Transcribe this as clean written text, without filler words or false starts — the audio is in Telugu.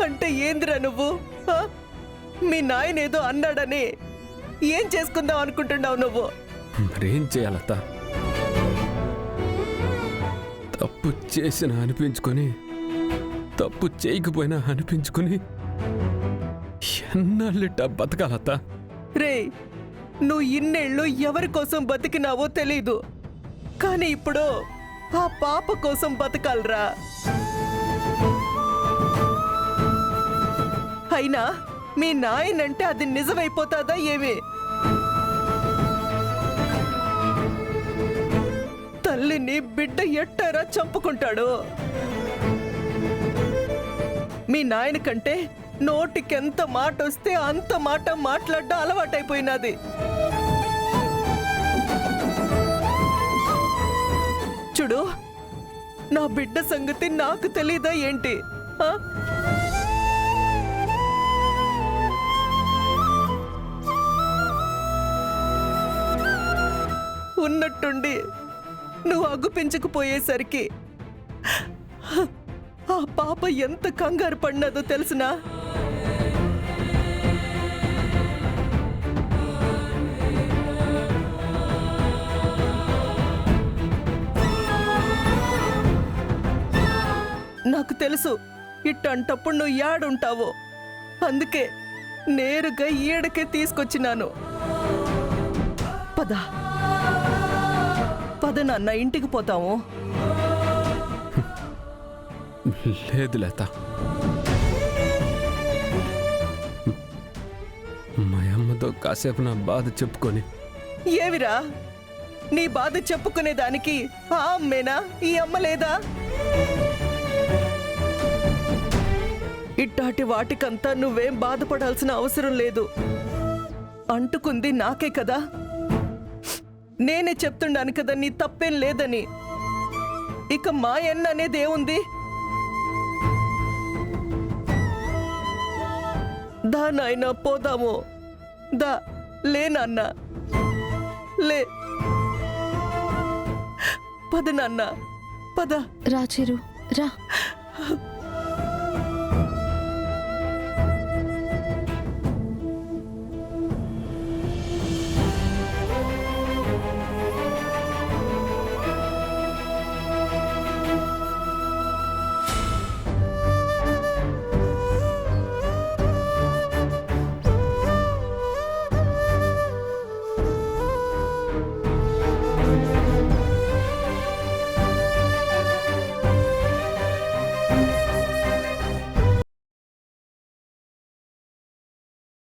అంటే ఏందిరా నువ్వు? ఆ? మీ నాయనేదో అన్నాడని ఏం చేసుకుందాం అనుకుంటున్నావు నువ్వు? మరేం చేయాలత్త? తప్పు చేసిన అనిపించుకొని, తప్పు చేయకపోయినా అనిపించుకొని ఎన్నాళ్ళిట్ట బతకాలత్త? రే, నువ్వు ఇన్నేళ్ళు ఎవరి కోసం బతికినావో తెలీదు, కానీ ఇప్పుడు ఆ పాప కోసం బతకాలరా. అయినా మీ నాయనంటే అది నిజమైపోతాదా ఏమి? తల్లిని బిడ్డ ఎట్టారా చంపుకుంటాడు? మీ నాయన కంటే నోటికెంత మాట వస్తే అంత మాట మాట్లాడడం అలవాటైపోయినది. చూడు, నా బిడ్డ సంగతి నాకు తెలీదా ఏంటి? ఆ? ఉన్నట్టుండి నువ్వు అగుపించకపోయేసరికి ఆ పాప ఎంత కంగారు పడినదో తెలుసునా? నాకు తెలుసు ఇట్టంటప్పుడు నువ్వు ఏడుంటావో, అందుకే నేరుగా ఈడకే తీసుకొచ్చినాను. పద పద నాన్న, ఇంటికి పోతాము. లేదు లత, మా అమ్మతో కాసేపు నా బాధ చెప్పుకొని. ఏవిరా నీ బాధ చెప్పుకునేదానికి ఆ అమ్మేనా, ఈ అమ్మ లేదా? ఇట్టాటి వాటికంతా నువ్వేం బాధపడాల్సిన అవసరం లేదు. అంటుకుంది నాకే కదా. నేనే చెప్తున్నాను కదా నీ తప్పేం లేదని. ఇక మా ఎన్న అనేది ఏముంది? దా నాయనా పోదాము. దా, లే నాన్న, లే. పద నాన్న, పద. రా చిరు, రా.